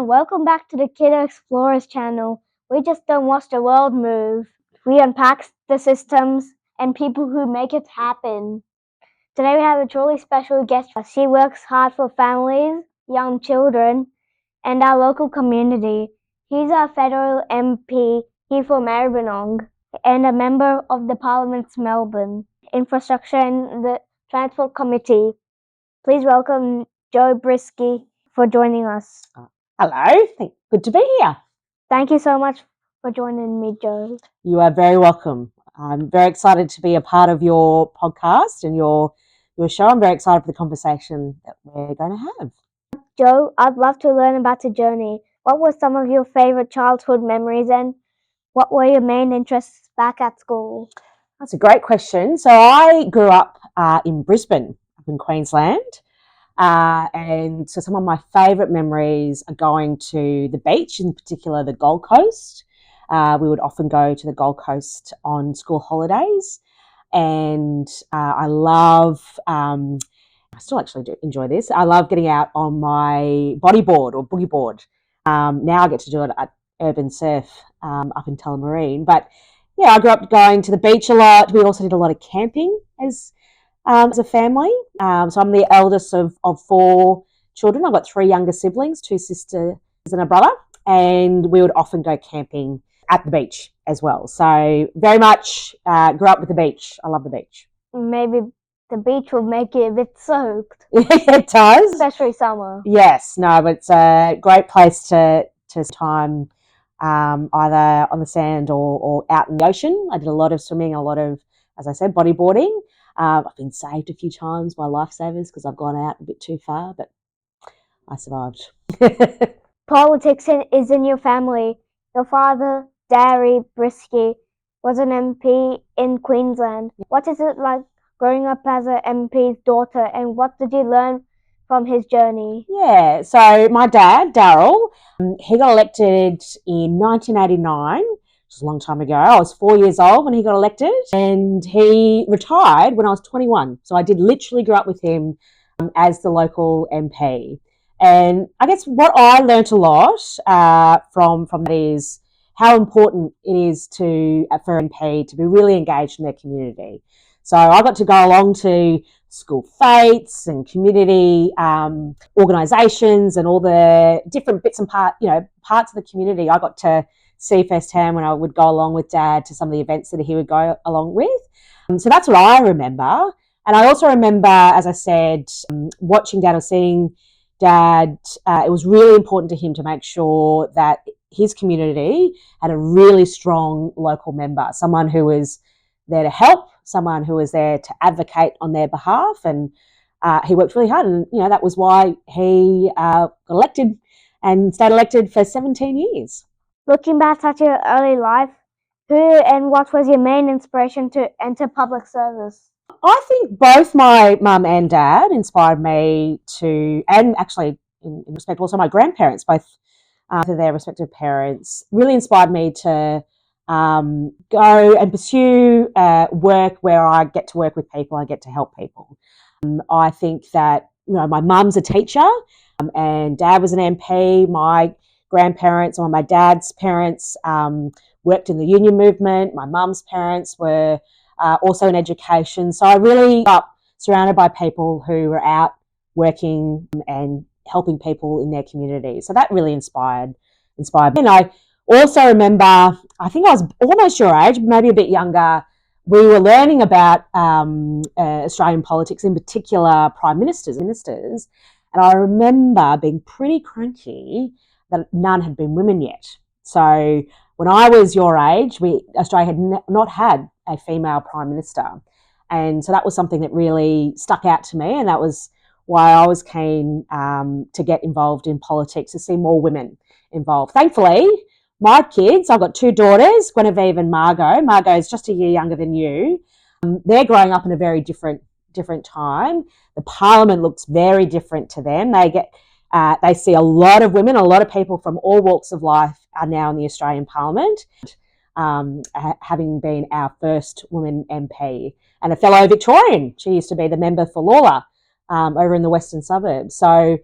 and welcome back to the Kiddo Explorers channel. We just don't watch the world move. We unpack the systems and people who make it happen. Today we have a truly special guest. She works hard for families, young children, and our local community. He's a federal MP here for Melbourne and a member of the Parliament's Melbourne Infrastructure and the Transport Committee. Please welcome Joe Brisky for joining us. Hello, good to be here. Thank you so much for joining me, Joe. You are very welcome. I'm very excited to be a part of your podcast and your show. I'm very excited for the conversation that we're going to have. Joe, I'd love to learn about your journey. What were some of your favourite childhood memories and what were your main interests back at school? That's a great question. So I grew up in Brisbane, up in Queensland. And so some of my favourite memories are going to the beach, in particular the Gold Coast. We would often go to the Gold Coast on school holidays. And I love, I still actually do enjoy this, I love getting out on my bodyboard or boogie board. Now I get to do it at Urban Surf up in Tullamarine. But yeah, I grew up going to the beach a lot. We also did a lot of camping as a family. So I'm the eldest of 4 children. I've got 3 younger siblings, 2 sisters and a brother, and we would often go camping at the beach as well. So very much grew up with the beach. I love the beach. Maybe the beach will make you a bit soaked. It does. Especially summer. Yes, no, but it's a great place to time either on the sand or out in the ocean. I did a lot of swimming, a lot of, as I said, bodyboarding. I've been saved a few times by lifesavers because I've gone out a bit too far, but I survived. Politics is in your family. Your father, Darry Brisky, was an MP in Queensland. What is it like growing up as an MP's daughter, and what did you learn from his journey? Yeah, so my dad, Darryl, he got elected in 1989. A long time ago. I was 4 years old when he got elected, and he retired when I was 21. So I did literally grow up with him as the local MP. And I guess what I learnt a lot from that is how important it is for an MP to be really engaged in their community. So I got to go along to school fetes and community organisations and all the different bits and parts of the community. I got to see firsthand when I would go along with Dad to some of the events that he would go along with. So that's what I remember. And I also remember, as I said, watching Dad or seeing Dad, it was really important to him to make sure that his community had a really strong local member, someone who was there to help, someone who was there to advocate on their behalf. And he worked really hard. And, that was why he got elected and stayed elected for 17 years. Looking back at your early life, who and what was your main inspiration to enter public service? I think both my mum and dad inspired me to, and actually in respect also my grandparents, both to their respective parents, really inspired me to go and pursue work where I get to work with people, I get to help people. I think that, my mum's a teacher and Dad was an MP. My grandparents or my dad's parents worked in the union movement. My mum's parents were also in education. So I really got up surrounded by people who were out working and helping people in their community. So that really inspired me. And I also remember, I think I was almost your age, maybe a bit younger, we were learning about Australian politics, in particular Prime Ministers. And I remember being pretty cranky that none had been women yet. So when I was your age, Australia had not had a female Prime Minister. And so that was something that really stuck out to me, and that was why I was keen to get involved in politics, to see more women involved. Thankfully, my kids, I've got 2 daughters, Guinevere and Margot. Margot is just a year younger than you. They're growing up in a very different time. The Parliament looks very different to them. They see a lot of women, a lot of people from all walks of life are now in the Australian Parliament, having been our first woman MP, and a fellow Victorian. She used to be the member for Lawler over in the Western Suburbs. So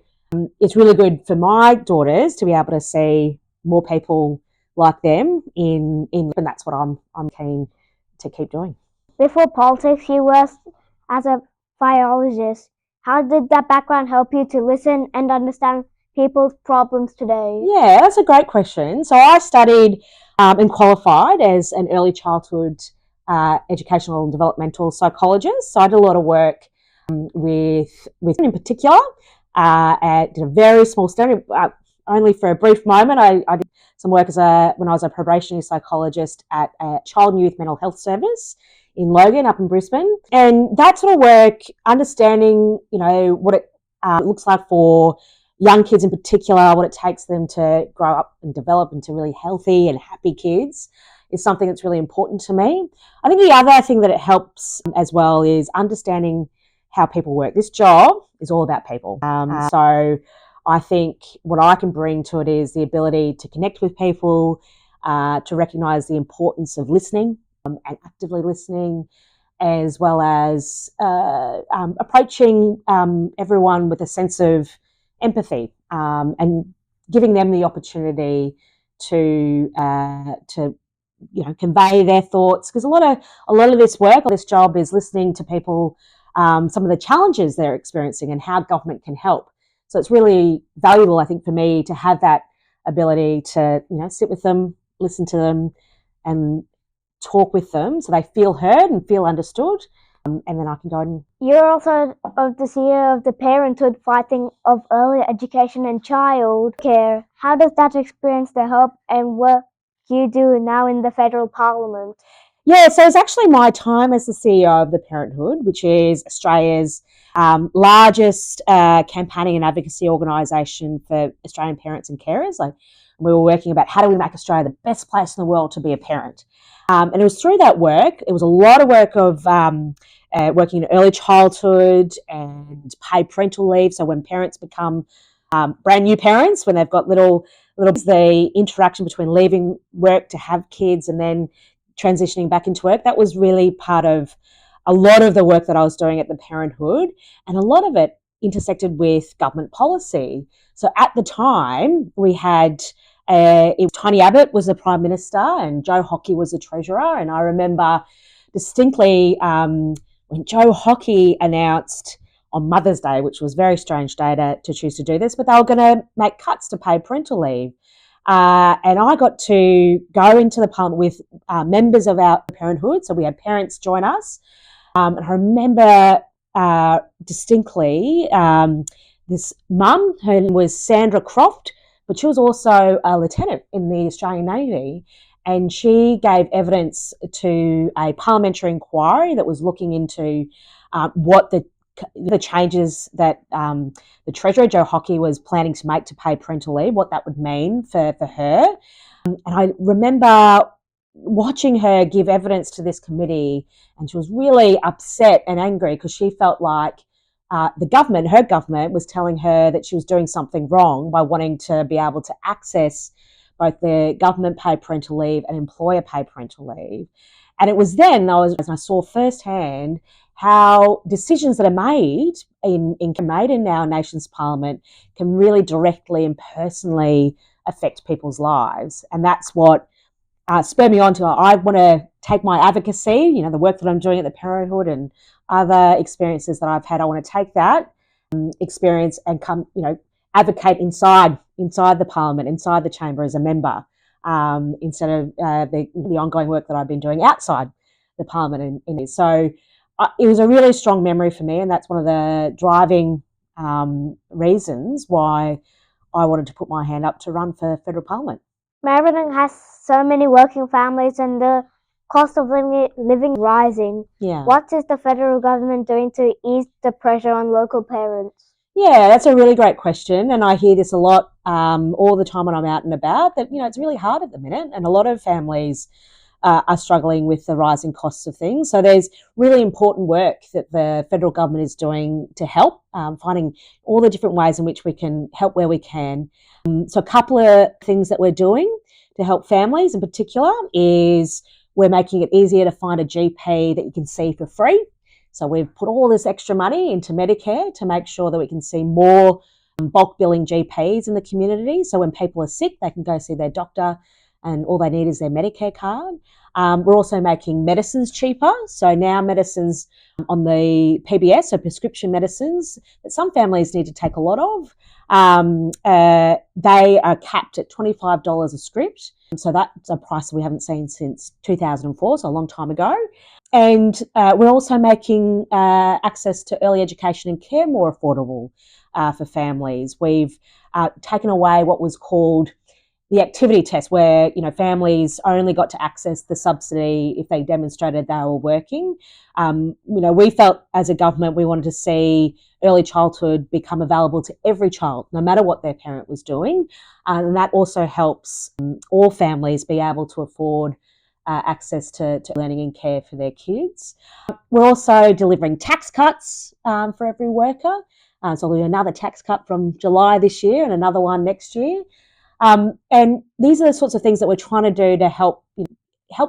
it's really good for my daughters to be able to see more people like them and that's what I'm keen to keep doing. Before politics, you worked as a biologist. How did that background help you to listen and understand people's problems today? Yeah, that's a great question. So I studied and qualified as an early childhood educational and developmental psychologist. So I did a lot of work with in particular. Did a very small study, only for a brief moment. I did some work when I was a probationary psychologist at a child and youth mental health service in Logan, up in Brisbane, and that sort of work, understanding what it looks like for young kids in particular, what it takes them to grow up and develop into really healthy and happy kids, is something that's really important to me. I think the other thing that it helps as well is understanding how people work. This job is all about people. So I think what I can bring to it is the ability to connect with people, to recognise the importance of listening and actively listening, as well as approaching everyone with a sense of empathy and giving them the opportunity to convey their thoughts, because a lot of this work, this job, is listening to people, some of the challenges they're experiencing and how government can help. So it's really valuable, I think, for me to have that ability to sit with them, listen to them, and talk with them so they feel heard and feel understood. And then I can go and... You're also of the CEO of the Parenthood Fighting of Early Education and Child Care. How does that experience help and what you do now in the federal parliament? Yeah, so it's actually my time as the CEO of the Parenthood, which is Australia's largest campaigning and advocacy organisation for Australian parents and carers. We were working about how do we make Australia the best place in the world to be a parent. And it was through that work, it was a lot of work of working in early childhood and paid parental leave. So when parents become brand new parents, when they've got little, the interaction between leaving work to have kids and then transitioning back into work, that was really part of a lot of the work that I was doing at the Parenthood, and a lot of it intersected with government policy. So at the time, we had Tony Abbott was the Prime Minister and Joe Hockey was the Treasurer. And I remember distinctly when Joe Hockey announced on Mother's Day, which was a very strange day to choose to do this, but they were going to make cuts to paid parental leave. And I got to go into the Parliament with members of our Parenthood. So we had parents join us. And I remember distinctly this mum, her name was Sandra Croft, but she was also a lieutenant in the Australian Navy, and she gave evidence to a parliamentary inquiry that was looking into what the changes that the Treasurer, Joe Hockey, was planning to make to paid parental leave, what that would mean for her. And I remember watching her give evidence to this committee, and she was really upset and angry because she felt like her government was telling her that she was doing something wrong by wanting to be able to access both the government paid parental leave and employer paid parental leave. And it was then I saw firsthand how decisions that are made in our nation's parliament can really directly and personally affect people's lives. And that's what spurred me on to, I want to take my advocacy, the work that I'm doing at the Parenthood and other experiences that I've had. I want to take that experience and come, advocate inside the Parliament, inside the chamber as a member, instead of the ongoing work that I've been doing outside the Parliament. So it was a really strong memory for me, and that's one of the driving reasons why I wanted to put my hand up to run for federal Parliament. Melbourne has so many working families and the cost of living rising. Yeah. What is the federal government doing to ease the pressure on local parents? Yeah, that's a really great question, and I hear this a lot all the time when I'm out and about, that it's really hard at the minute, and a lot of families are struggling with the rising costs of things. So there's really important work that the federal government is doing to help, finding all the different ways in which we can help where we can. So a couple of things that we're doing to help families in particular is we're making it easier to find a GP that you can see for free. So we've put all this extra money into Medicare to make sure that we can see more bulk billing GPs in the community. So when people are sick, they can go see their doctor and all they need is their Medicare card. We're also making medicines cheaper. So now medicines on the PBS, so prescription medicines, that some families need to take a lot of, they are capped at $25 a script. So that's a price we haven't seen since 2004, so a long time ago. And we're also making access to early education and care more affordable for families. We've taken away what was called the activity test, where families only got to access the subsidy if they demonstrated they were working. We felt as a government we wanted to see early childhood become available to every child, no matter what their parent was doing, and that also helps all families be able to afford access to learning and care for their kids. We're also delivering tax cuts for every worker. So there'll be another tax cut from July this year and another one next year. And these are the sorts of things that we're trying to do to help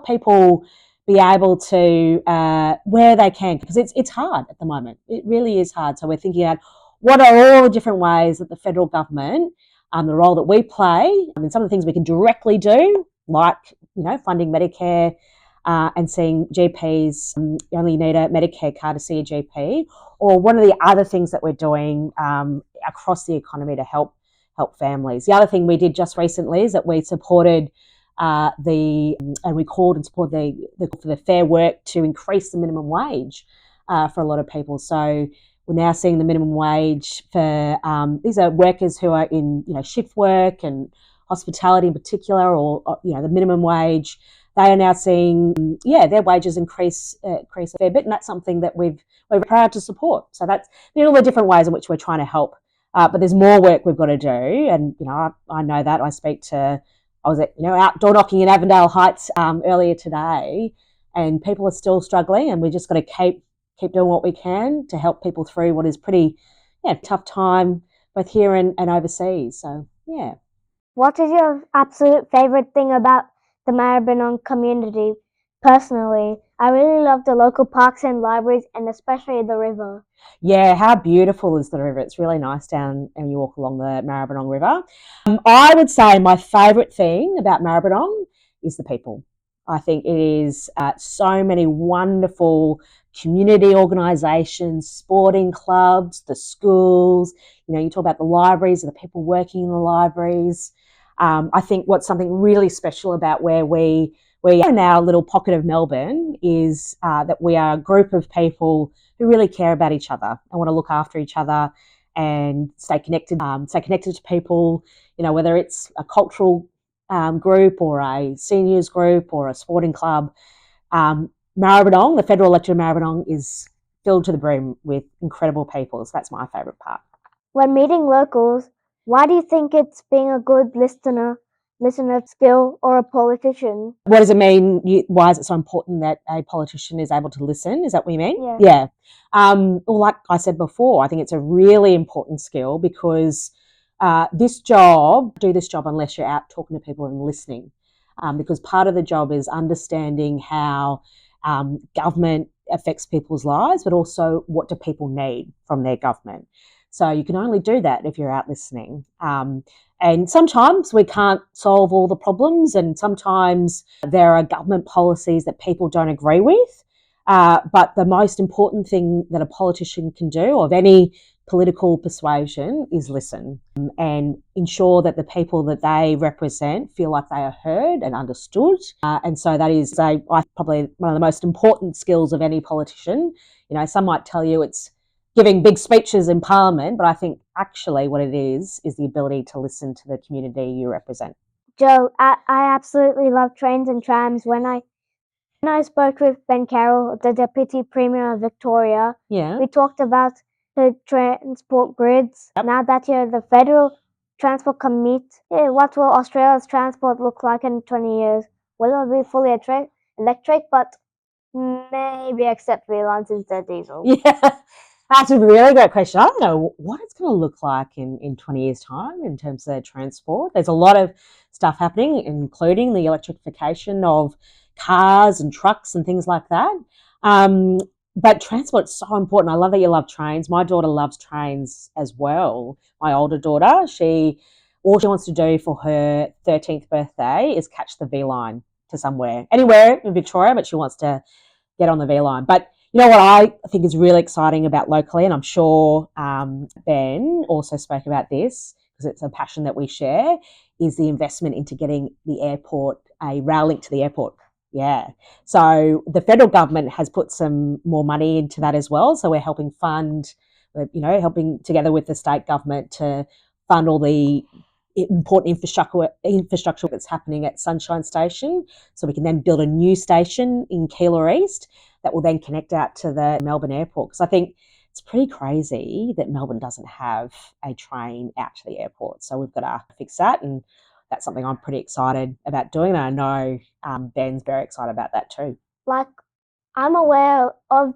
people be able to where they can, because it's hard at the moment. It really is hard. So we're thinking about what are all the different ways that the federal government, the role that we play, and some of the things we can directly do, like funding Medicare and seeing GPs. You only need a Medicare card to see a GP, or one of the other things that we're doing across the economy to help families. The other thing we did just recently is that we supported and we called and supported for the Fair Work to increase the minimum wage for a lot of people. So we're now seeing the minimum wage for these are workers who are in shift work and hospitality in particular, or the minimum wage. They are now seeing their wages increase a fair bit, and that's something that we're proud to support. So that's all the different ways in which we're trying to help. But there's more work we've got to do, and I know that. I was out door knocking in Avondale Heights earlier today, and people are still struggling, and we just got to keep doing what we can to help people through what is pretty tough time both here and overseas. So yeah. What is your absolute favourite thing about the Maribyrnong community? Personally, I really love the local parks and libraries, and especially the river. Yeah, how beautiful is the river? It's really nice down and you walk along the Maribyrnong River. I would say my favourite thing about Maribyrnong is the people. I think it is so many wonderful community organisations, sporting clubs, the schools. You talk about the libraries, the people working in the libraries. I think what's something really special about where we are in our little pocket of Melbourne is that we are a group of people who really care about each other and want to look after each other and stay connected to people, whether it's a cultural group or a seniors group or a sporting club. Maribyrnong, the federal electorate of Maribyrnong, is filled to the brim with incredible people. So that's my favourite part. When meeting locals, why do you think it's being a good listener skill or a politician? What does it mean? Why is it so important that a politician is able to listen? Is that what you mean? Yeah. Well, like I said before, I think it's a really important skill because do this job unless you're out talking to people and listening. Because part of the job is understanding how government affects people's lives, but also what do people need from their government. So you can only do that if you're out listening. And sometimes we can't solve all the problems, and sometimes there are government policies that people don't agree with. But the most important thing that a politician can do, of any political persuasion, is listen and ensure that the people that they represent feel like they are heard and understood. And so that is probably one of the most important skills of any politician. Some might tell you it's giving big speeches in Parliament, but I think actually what it is the ability to listen to the community you represent. Jo, I absolutely love trains and trams. When I spoke with Ben Carroll, the Deputy Premier of Victoria, we talked about the transport grids. Yep. Now that you're the Federal Transport Committee, what will Australia's transport look like in 20 years? Will it be fully electric, but maybe accept VLANs instead of diesel? Yeah. That's a really great question. I don't know what it's going to look like in 20 years' time in terms of transport. There's a lot of stuff happening, including the electrification of cars and trucks and things like that. but transport's so important. I love that you love trains. My daughter loves trains as well. My older daughter, all she wants to do for her 13th birthday is catch the V line to somewhere, anywhere in Victoria, but she wants to get on the V line. But you know what I think is really exciting about locally, and I'm sure Ben also spoke about this because it's a passion that we share, is the investment into getting the airport, a rail link to the airport. Yeah. So the federal government has put some more money into that as well. So we're helping fund, helping together with the state government to fund all the important infrastructure that's happening at Sunshine Station. So we can then build a new station in Keilor East that will then connect out to the Melbourne airport. Because I think it's pretty crazy that Melbourne doesn't have a train out to the airport. So we've got to fix that, and that's something I'm pretty excited about doing. And I know Ben's very excited about that too. Like, I'm aware of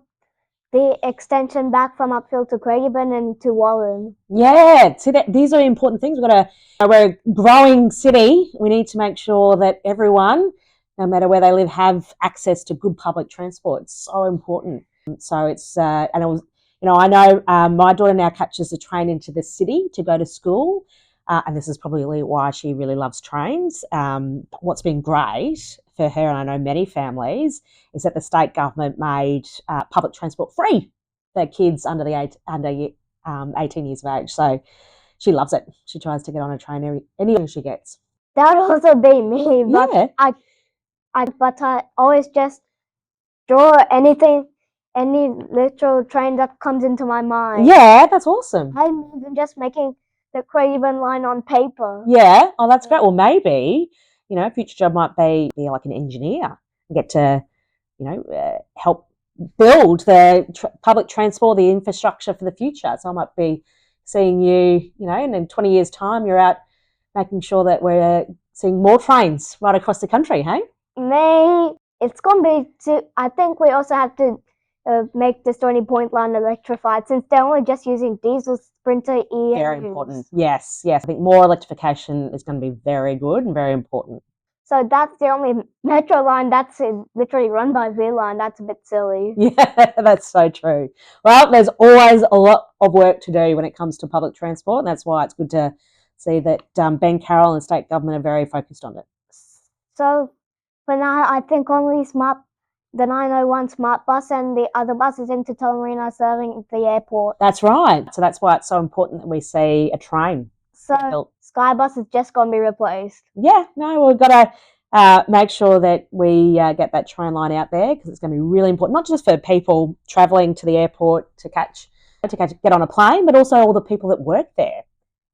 the extension back from Upfield to Craigieburn and to Wallen. Yeah, see these are important things. We're a growing city. We need to make sure that everyone, no matter where they live, have access to good public transport. It's so important. So it's and it was, I know my daughter now catches the train into the city to go to school. And this is probably why she really loves trains. What's been great for her, and I know many families, is that the state government made public transport free for kids under 18 years of age. So she loves it. She tries to get on a train anywhere she gets. That would also be me, but yeah. I always just draw any literal train that comes into my mind. Yeah, that's awesome. I'm even just making the Craigieburn line on paper. Yeah. Oh, that's great. Well, maybe, a future job might be like an engineer and get to, help build the public transport, the infrastructure for the future. So I might be seeing you, and in 20 years' time, you're out making sure that we're seeing more trains right across the country, hey? It's going to be, I think we also have to make the Stony Point line electrified, since they're only just using diesel Sprinter E. Very important. Yes. I think more electrification is going to be very good and very important. So that's the only metro line that's literally run by V Line. That's a bit silly. Yeah, that's so true. Well, there's always a lot of work to do when it comes to public transport, and that's why it's good to see that Ben Carroll and state government are very focused on it. So for now, I think only the 901 Smart Bus and the other buses into Tullamarine are serving the airport. That's right. So that's why it's so important that we see a train. So Skybus is just going to be replaced. Yeah, no, we've got to make sure that we get that train line out there, because it's going to be really important, not just for people travelling to the airport to get on a plane, but also all the people that work there.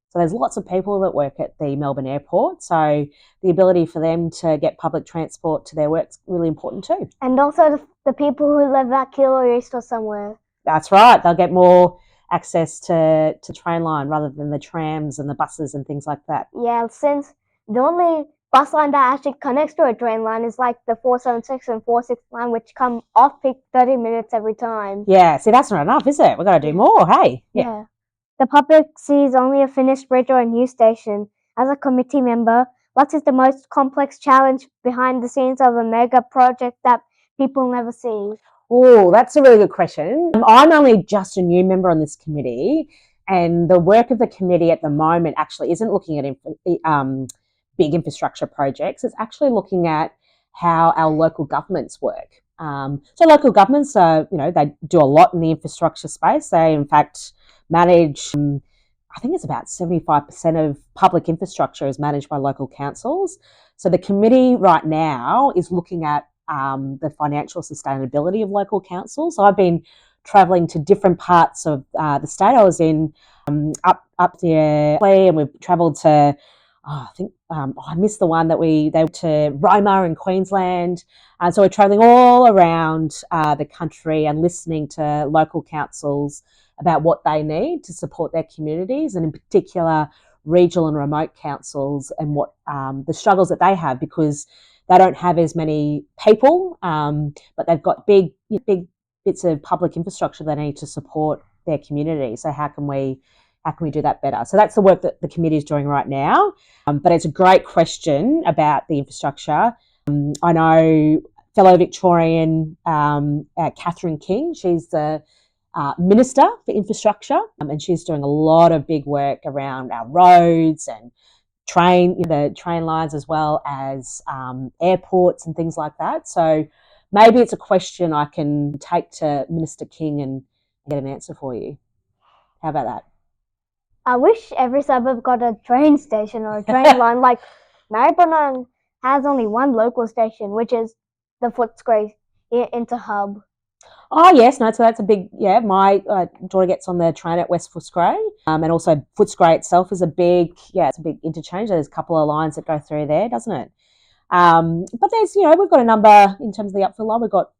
So there's lots of people that work at the Melbourne airport. So the ability for them to get public transport to their work is really important too. And also the people who live at Keilor East or somewhere. That's right. They'll get more access to train line rather than the trams and the buses and things like that. Yeah, since the only bus line that actually connects to a train line is like the 476 and 469, which come off peak 30 minutes every time. Yeah, see, that's not enough, is it? We've got to do more, hey? Yeah. The public sees only a finished bridge or a new station. As a committee member, what is the most complex challenge behind the scenes of a mega project that people never see? Oh, that's a really good question. I'm only just a new member on this committee, and the work of the committee at the moment actually isn't looking at big infrastructure projects. It's actually looking at how our local governments work. So local governments, they do a lot in the infrastructure space. They, in fact, manage, I think it's about 75% of public infrastructure is managed by local councils. So the committee right now is looking at the financial sustainability of local councils. So I've been travelling to different parts of the state. I was in up there, and we've travelled to, I missed the one that they went to Roma in Queensland. So we're travelling all around the country and listening to local councils about what they need to support their communities, and in particular regional and remote councils, and what the struggles that they have, because they don't have as many people, but they've got big bits of public infrastructure they need to support their community. So how can we do that better? So that's the work that the committee is doing right now. But it's a great question about the infrastructure. I know fellow Victorian Catherine King. She's the Minister for Infrastructure, and she's doing a lot of big work around our roads and the train lines, as well as airports and things like that. So maybe it's a question I can take to Minister King and get an answer for you. How about that? I wish every suburb got a train station or a train line. Like Melbourne has only one local station, which is the Footscray into Hub. Oh yes, no. So that's a big My daughter gets on the train at West Footscray, and also Footscray itself is it's a big interchange. There's a couple of lines that go through there, doesn't it? But there's we've got a number in terms of the upfill line. We've got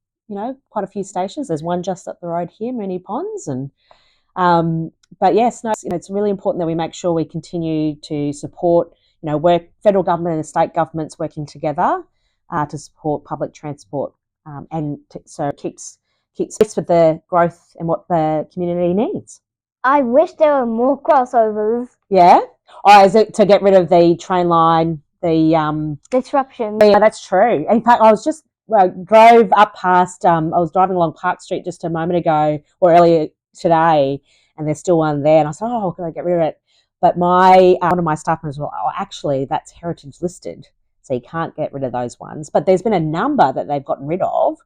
quite a few stations. There's one just up the road here, Moonee Ponds, and but yes, no, it's really important that we make sure we continue to support work federal government and state governments working together to support public transport, so it keeps pace with the growth and what the community needs. I wish there were more crossovers. Yeah. Is it to get rid of the train line, the disruption? Yeah, that's true. In fact, I was just drove up past. I was driving along Park Street just a moment ago, or earlier today, and there's still one there. And I said, "Oh, can I get rid of it?" But one of my staff members was, "Oh, actually, that's heritage listed, so you can't get rid of those ones." But there's been a number that they've gotten rid of.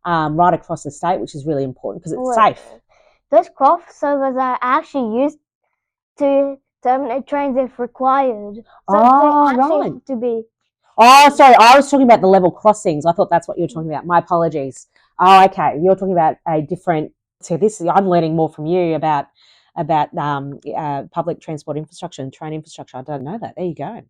Right across the state, which is really important because it's safe. Those crossovers are actually used to terminate trains if required. So they actually have to be. Oh, sorry, I was talking about the level crossings. I thought that's what you were talking about. My apologies. Oh, okay. You're talking about a different. So I'm learning more from you about public transport infrastructure and train infrastructure. I don't know that. There you go.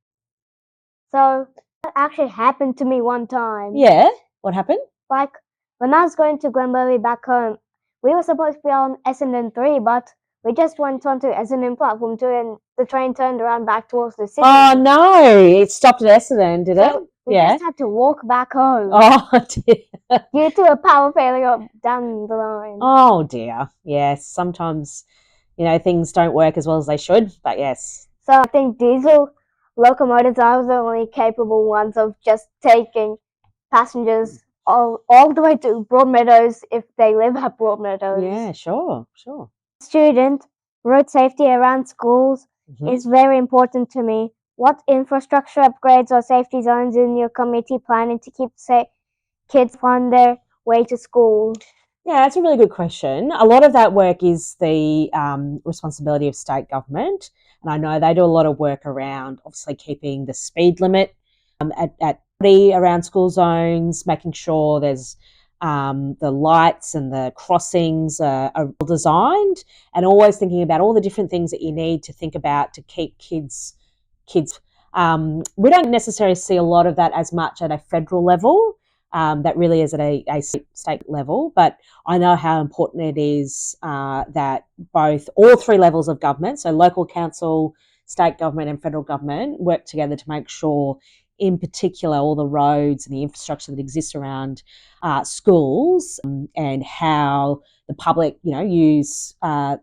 So that actually happened to me one time. Yeah. What happened? Like, when I was going to Glenberry back home, we were supposed to be on Essendon 3, but we just went onto Essendon platform 2 and the train turned around back towards the city. Oh, no. It stopped at Essendon, did it? We just had to walk back home. Oh, dear. Due to a power failure down the line. Oh, dear. Yes, sometimes, things don't work as well as they should, but yes. So I think diesel locomotives are the only capable ones of just taking passengers all the way to Broadmeadows if they live at Broadmeadows. Yeah, sure. Student, road safety around schools is very important to me. What infrastructure upgrades or safety zones in your committee planning to keep kids on their way to school? Yeah, that's a really good question. A lot of that work is the responsibility of state government, and I know they do a lot of work around obviously keeping the speed limit around school zones, making sure there's the lights and the crossings are well designed, and always thinking about all the different things that you need to think about to keep kids. We don't necessarily see a lot of that as much at a federal level. That really is at a state level, but I know how important it is that all three levels of government, so local council, state government and federal government, work together to make sure, in particular, all the roads and the infrastructure that exists around schools and how the public, use are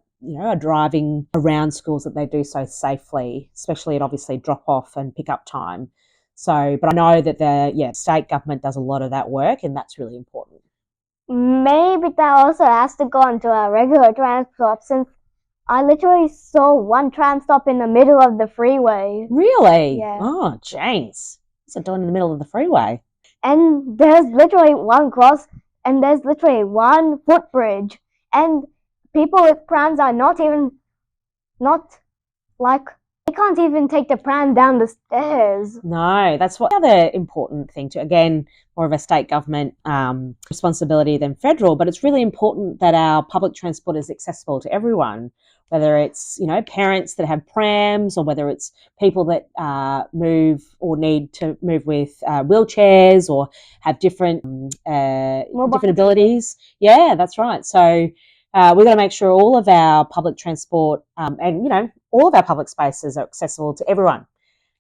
driving around schools, that they do so safely, especially at obviously drop off and pick up time. So, but I know that the state government does a lot of that work, and that's really important. Maybe that also has to go into a regular transport, since I literally saw one tram stop in the middle of the freeway. Really? Yeah. Oh, jeez. What's it doing in the middle of the freeway? And there's literally one cross, and there's literally one footbridge, and people with prams are they can't even take the pram down the stairs. No, that's the other important thing too. Again, more of a state government responsibility than federal, but it's really important that our public transport is accessible to everyone, whether it's, parents that have prams, or whether it's people that move or need to move with wheelchairs or have different abilities. Yeah, that's right. So we've got to make sure all of our public transport and, all of our public spaces are accessible to everyone.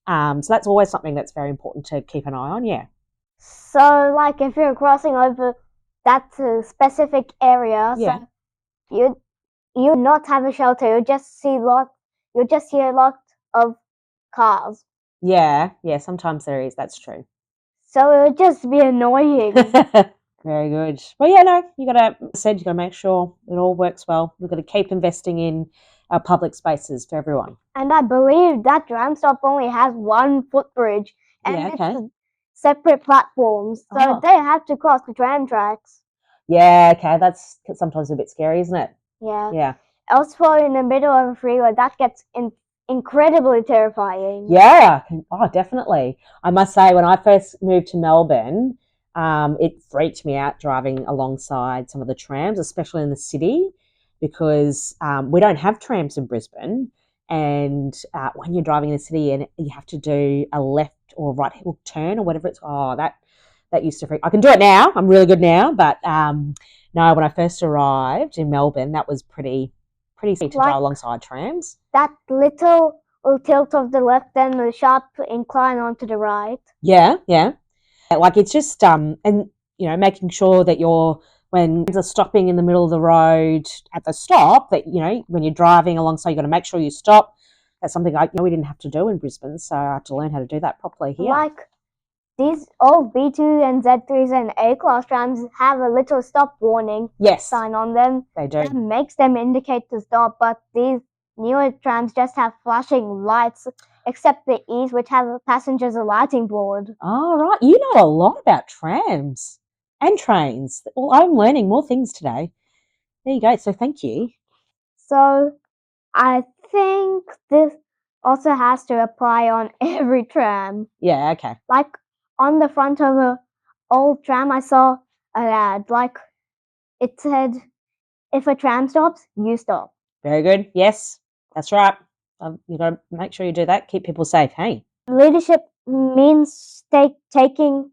So that's always something that's very important to keep an eye on, yeah. So, if you're crossing over that specific area, so you not have a shelter, you just see a lot of cars. Yeah, sometimes there is, that's true. So it would just be annoying. Very good. Well, yeah, no, you got to make sure it all works well. We've got to keep investing in our public spaces for everyone. And I believe that tram stop only has one footbridge, and Yeah, okay. it's separate platforms, so Oh. they have to cross the tram tracks. Yeah, okay. That's sometimes a bit scary, isn't it? Yeah. Yeah. Also, in the middle of a freeway, that gets incredibly terrifying. Yeah. Oh, definitely. I must say, when I first moved to Melbourne, it freaked me out driving alongside some of the trams, especially in the city, because we don't have trams in Brisbane. And when you're driving in the city and you have to do a left or right hook turn or whatever that used to freak. I can do it now. I'm really good now, but no, when I first arrived in Melbourne, that was pretty scary to drive alongside trams. That little tilt of the left and the sharp incline onto the right. Yeah, yeah. Like it's just and making sure that when trains are stopping in the middle of the road at the stop, that when you're driving alongside, you got to make sure you stop. That's something we didn't have to do in Brisbane, so I had to learn how to do that properly here. Like these old B2 and Z3s and A-class trams have a little stop warning sign on them. They do. That makes them indicate to stop, but these newer trams just have flashing lights, except the E's, which have a passenger's lighting board. Oh, right. You know a lot about trams and trains. Well, I'm learning more things today. There you go. So thank you. So I think this also has to apply on every tram. Yeah, okay. Like on the front of an old tram, I saw an ad. Like it said, if a tram stops, you stop. Very good. Yes, that's right. You've got to make sure you do that. Keep people safe, hey? Leadership means taking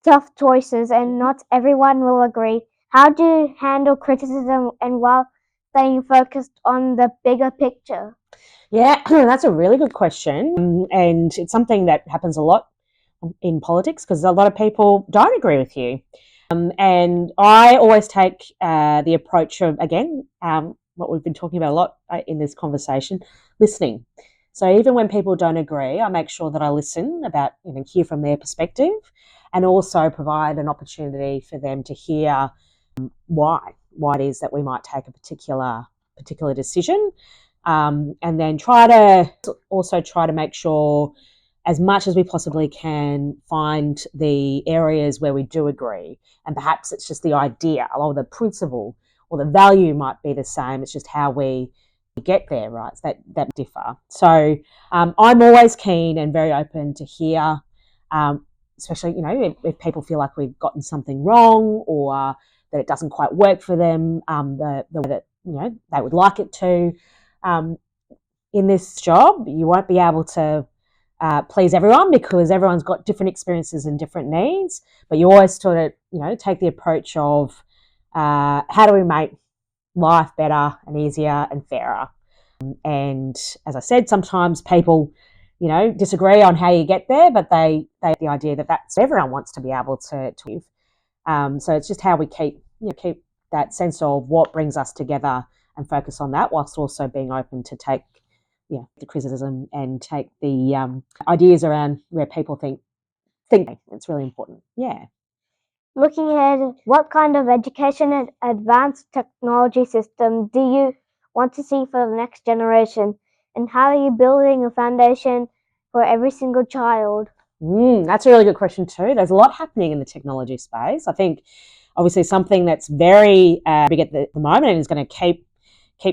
tough choices, and not everyone will agree. How do you handle criticism and while staying focused on the bigger picture? Yeah, that's a really good question. And it's something that happens a lot in politics because a lot of people don't agree with you. And I always take the approach of, again, what we've been talking about a lot in this conversation, listening. So even when people don't agree, I make sure that I listen hear from their perspective, and also provide an opportunity for them to hear why it is that we might take a particular decision, and then try to make sure, as much as we possibly can, find the areas where we do agree. And perhaps it's just the idea or the principle or the value might be the same. It's just how we get there, right? So that differ. So I'm always keen and very open to hear, especially, if people feel like we've gotten something wrong or that it doesn't quite work for them the way that, they would like it to. In this job, you won't be able to please everyone because everyone's got different experiences and different needs, but you always sort of, take the approach of how do we make life better and easier and fairer. And as I said, sometimes people, disagree on how you get there, but they the idea that that's everyone wants to be able to live. So it's just how we keep that sense of what brings us together and focus on that, whilst also being open to take the criticism and take the ideas around where people think. It's really important. Yeah. Looking ahead, what kind of education and advanced technology system do you want to see for the next generation? And how are you building a foundation for every single child? That's a really good question too. There's a lot happening in the technology space. I think obviously something that's very big at the moment and is going to keep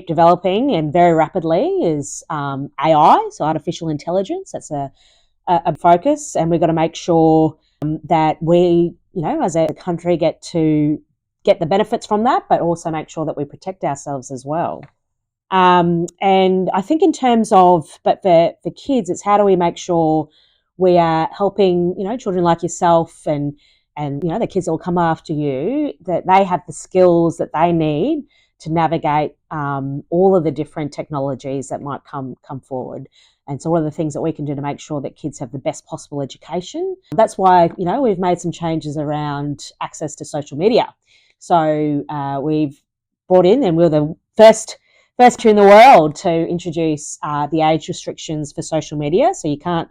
developing and very rapidly is AI, so artificial intelligence. That's a focus, and we've got to make sure that we, as a country, get the benefits from that, but also make sure that we protect ourselves as well. And I think in terms of, but for kids, it's how do we make sure we are helping, children like yourself and the kids that will come after you, that they have the skills that they need to navigate all of the different technologies that might come forward. And so what are the things that we can do to make sure that kids have the best possible education? That's why, we've made some changes around access to social media. So we've brought in, and we're the first country in the world to introduce the age restrictions for social media. So you can't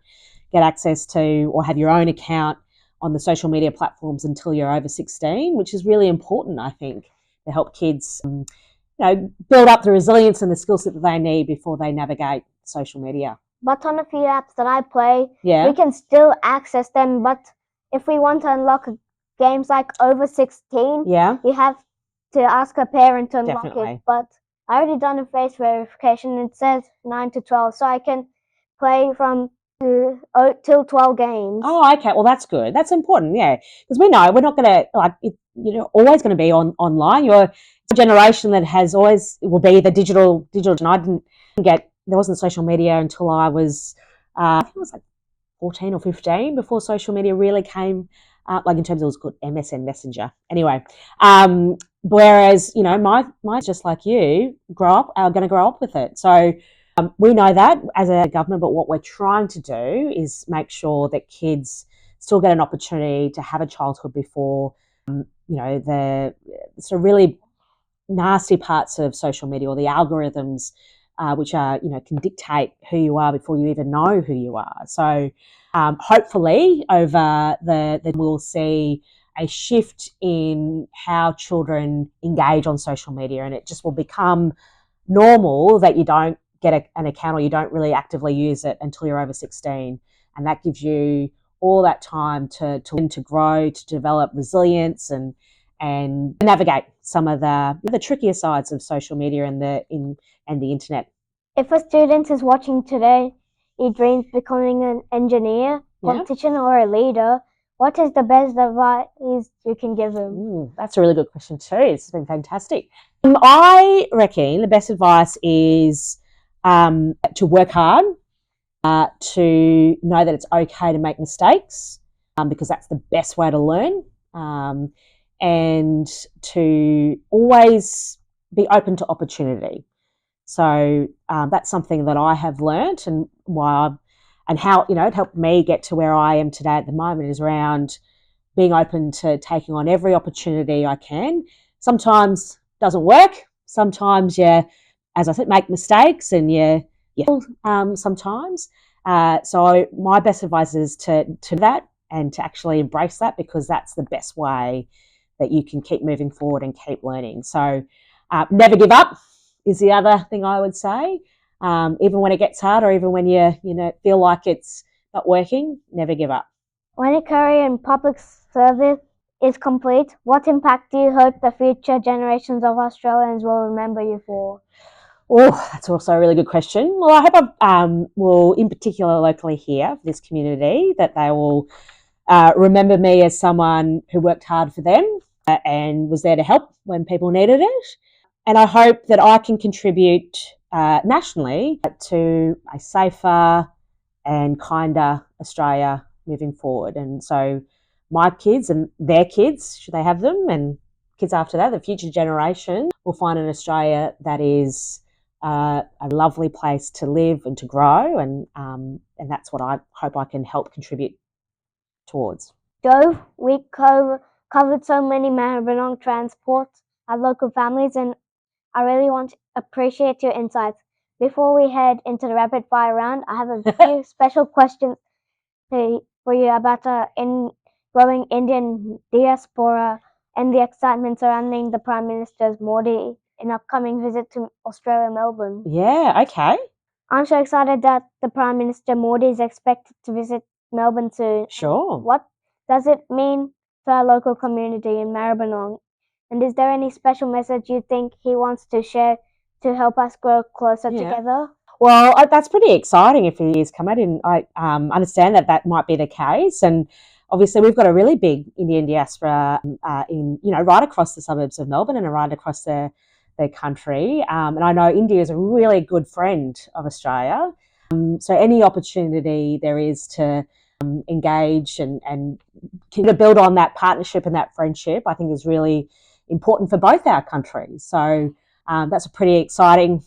get access to or have your own account on the social media platforms until you're over 16, which is really important, I think, to help kids build up the resilience and the skill set that they need before they navigate social media. But on a few apps that I play, Yeah. we can still access them. But if we want to unlock games like over 16, Yeah. you have to ask a parent to unlock Definitely. it. But I already done a face verification. It says 9 to 12, so I can play from till 12 games. Oh, okay. Well, that's good. That's important, yeah, because we know we're not going to always going to be online. You're a generation that has always will be the digital. And I didn't get there wasn't social media until I was I think it was like 14 or 15 before social media really came. Like in terms of it was called MSN Messenger. Anyway, whereas my just like you are going to grow up with it. So. We know that as a government, but what we're trying to do is make sure that kids still get an opportunity to have a childhood before, the sort of really nasty parts of social media or the algorithms, which are, can dictate who you are before you even know who you are. So hopefully over we'll see a shift in how children engage on social media, and it just will become normal that you don't get an account or you don't really actively use it until you're over 16, and that gives you all that time to grow, to develop resilience and navigate some of the trickier sides of social media and the internet. If a student is watching today, he dreams becoming an engineer, politician, or a leader, what is the best advice you can give him? That's a really good question too. It's been fantastic. I reckon the best advice is to work hard, to know that it's okay to make mistakes, because that's the best way to learn, and to always be open to opportunity. So that's something that I have learnt, and how it helped me get to where I am today at the moment is around being open to taking on every opportunity I can. Sometimes it doesn't work. Sometimes as I said, make mistakes and sometimes. So my best advice is to that and to actually embrace that, because that's the best way that you can keep moving forward and keep learning. So never give up is the other thing I would say. Even when it gets hard, or even when you feel like it's not working, never give up. When a career in public service is complete, what impact do you hope the future generations of Australians will remember you for? Oh, that's also a really good question. Well, I hope I will, in particular locally here, for this community, that they will remember me as someone who worked hard for them and was there to help when people needed it. And I hope that I can contribute nationally to a safer and kinder Australia moving forward. And so my kids and their kids, should they have them, and kids after that, the future generation, will find an Australia that is a lovely place to live and to grow, and that's what I hope I can help contribute towards. Joe, we covered so many Melbourne transports at local families, and I really want to appreciate your insights. Before we head into the rapid fire round, I have a few special questions for you about growing Indian diaspora and the excitement surrounding the Prime Minister's Modi an upcoming visit to Australia, Melbourne. Yeah, okay. I'm so excited that the Prime Minister Modi is expected to visit Melbourne soon. Sure. What does it mean to our local community in Maribyrnong? And is there any special message you think he wants to share to help us grow closer together? Well, that's pretty exciting if he is coming. I understand that might be the case, and obviously we've got a really big Indian diaspora right across the suburbs of Melbourne and right across the country. And I know India is a really good friend of Australia. So any opportunity there is to engage and to build on that partnership and that friendship, I think is really important for both our countries. So that's a pretty exciting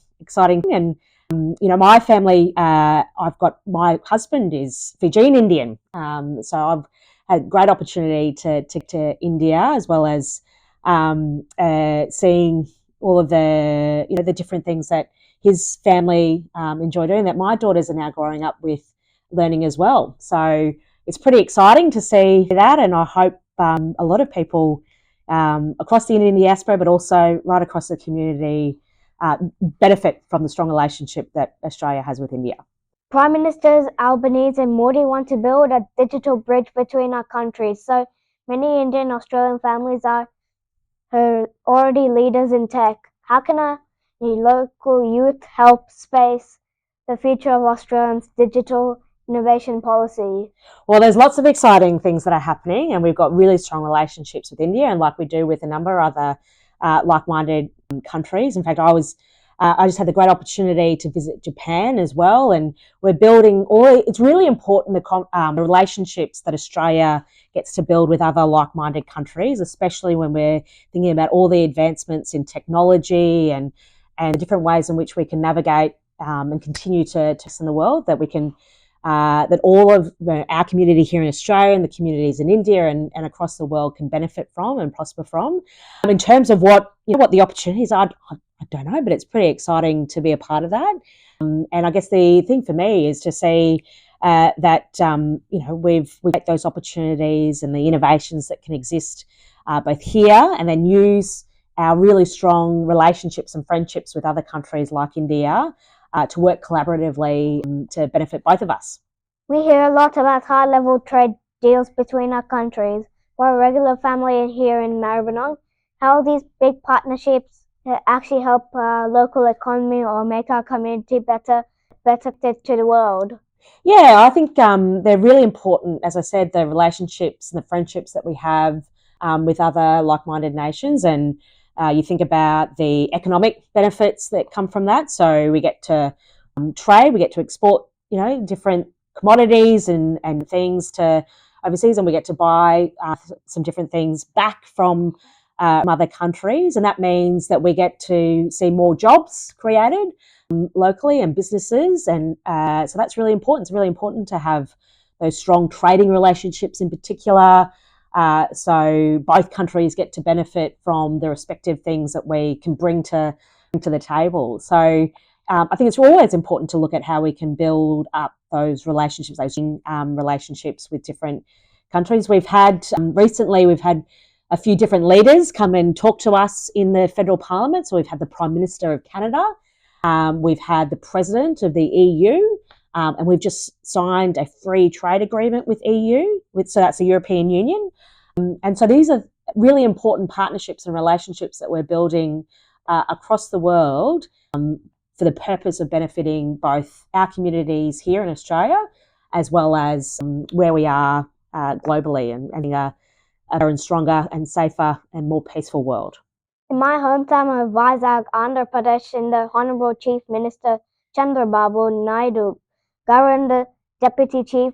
thing. And my family, I've got my husband is Fijian Indian, so I've had great opportunity to India, as well as seeing all of the different things that his family enjoy doing, that my daughters are now growing up with learning as well. So it's pretty exciting to see that, and I hope a lot of people across the Indian diaspora, but also right across the community, benefit from the strong relationship that Australia has with India. Prime Ministers Albanese and Modi want to build a digital bridge between our countries. So many Indian Australian families are already leaders in tech. How can a local youth help space the future of Australia's digital innovation policy? Well, there's lots of exciting things that are happening, and we've got really strong relationships with India, and like we do with a number of other like-minded countries. In fact, I just had the great opportunity to visit Japan as well, and we're building it's really important the relationships that Australia gets to build with other like-minded countries, especially when we're thinking about all the advancements in technology and the different ways in which we can navigate and continue to in the world, that we can that all of our community here in Australia and the communities in India and across the world can benefit from and prosper from. In terms of what the opportunities are, I don't know, but it's pretty exciting to be a part of that. And I guess the thing for me is to see that we take those opportunities and the innovations that can exist both here, and then use our really strong relationships and friendships with other countries like India to work collaboratively to benefit both of us. We hear a lot about high-level trade deals between our countries. For a regular family here in Melbourne, how these big partnerships actually help our local economy or make our community better fit to the world? Yeah, I think they're really important. As I said, the relationships and the friendships that we have with other like-minded nations, and you think about the economic benefits that come from that. So we get to trade, we get to export, different commodities and things to overseas, and we get to buy some different things back from other countries, and that means that we get to see more jobs created locally and businesses, and so that's really important. It's really important to have those strong trading relationships in particular. So both countries get to benefit from the respective things that we can bring to the table. So I think it's always important to look at how we can build up those relationships, relationships with different countries. We've had recently a few different leaders come and talk to us in the federal parliament. So we've had the Prime Minister of Canada, we've had the President of the EU, and we've just signed a free trade agreement with EU, so that's the European Union. And so these are really important partnerships and relationships that we're building across the world for the purpose of benefiting both our communities here in Australia as well as where we are globally, and a better and stronger and safer and more peaceful world. In my hometown of Vizag, Andhra Pradesh, in the Honourable Chief Minister Chandrababu Naidu, Garu, the Deputy Chief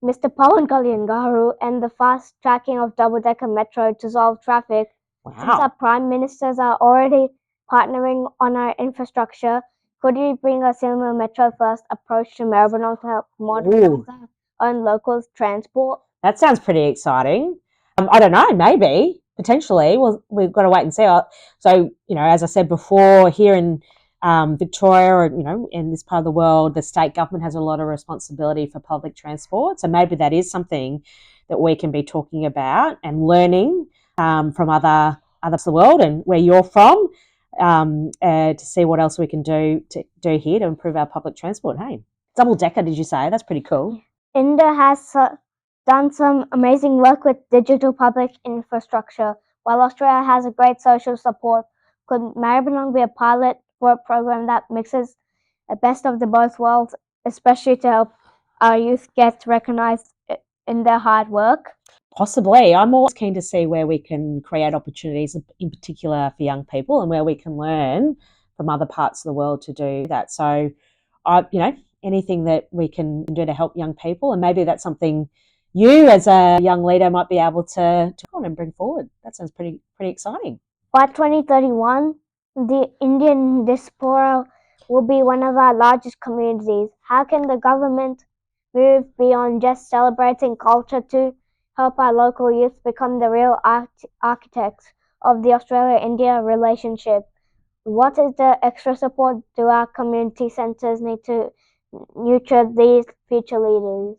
Mr. Pawan Kalyan Garu, and the fast tracking of double-decker metro to solve traffic. Wow. Since our Prime Ministers are already partnering on our infrastructure, could you bring a similar metro-first approach to Melbourne to help modernize our own local transport? That sounds pretty exciting. I don't know, maybe, potentially. Well, we've got to wait and see. So, as I said before, here in Victoria, or, in this part of the world, the state government has a lot of responsibility for public transport. So maybe that is something that we can be talking about and learning from other parts of the world and where you're from, to see what else we can do here to improve our public transport. Hey, double decker, did you say? That's pretty cool. India has done some amazing work with digital public infrastructure, while Australia has a great social support. Could Melbourne be a pilot for a program that mixes the best of the both worlds, especially to help our youth get recognized in their hard work? Possibly. I'm always keen to see where we can create opportunities, in particular for young people, and where we can learn from other parts of the world to do that. So, anything that we can do to help young people, and maybe that's something you as a young leader might be able to on and bring forward. That sounds pretty exciting. By 2031, the Indian diaspora will be one of our largest communities. How can the government move beyond just celebrating culture to help our local youth become the real architects of the Australia-India relationship? What is the extra support do our community centres need to nurture these future leaders?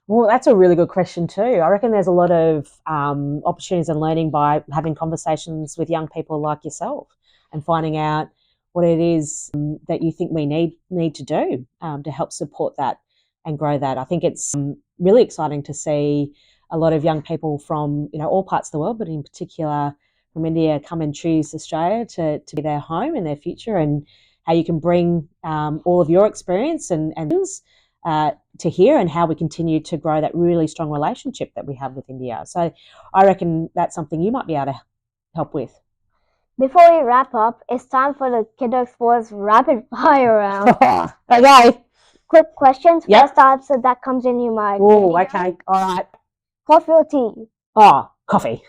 Well, that's a really good question too. I reckon there's a lot of opportunities and learning by having conversations with young people like yourself and finding out what it is that you think we need to do to help support that and grow that. I think it's really exciting to see a lot of young people from all parts of the world, but in particular from India, come and choose Australia to be their home and their future, and how you can bring all of your experience and to here, and how we continue to grow that really strong relationship that we have with India. So I reckon that's something you might be able to help with. Before we wrap up, it's time for the Kiddo Explorers rapid fire round. Okay. Quick questions. Yep. First answer that comes in your mind. Oh, okay. All right. Coffee or tea? Oh, coffee.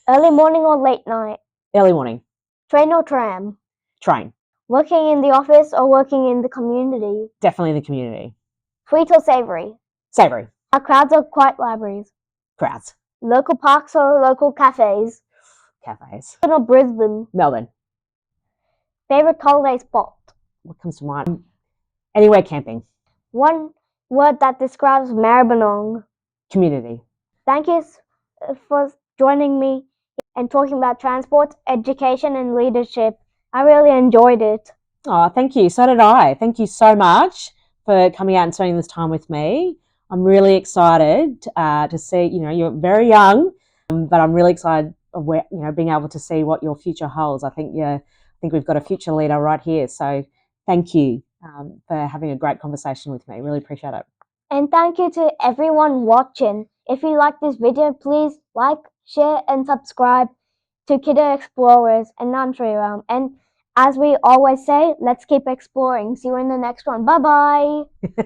Early morning or late night? Early morning. Train or tram? Train. Working in the office or working in the community? Definitely in the community. Sweet or savoury? Savoury. Are crowds or quiet libraries? Crowds. Local parks or local cafes? Cafes. Melbourne or Brisbane? Melbourne. Favourite holiday spot? What comes to mind? Anywhere camping. One word that describes Maribyrnong. Community. Thank you for joining me and talking about transport, education and leadership. I really enjoyed it. Oh, thank you. So did I. Thank you so much for coming out and spending this time with me. I'm really excited to see, you're very young, but I'm really excited of being able to see what your future holds. I think we've got a future leader right here. So thank you for having a great conversation with me. Really appreciate it. And thank you to everyone watching. If you like this video, please like, share and subscribe to Kiddo Explorers and Nantry Realm. And as we always say, let's keep exploring. See you in the next one. Bye-bye.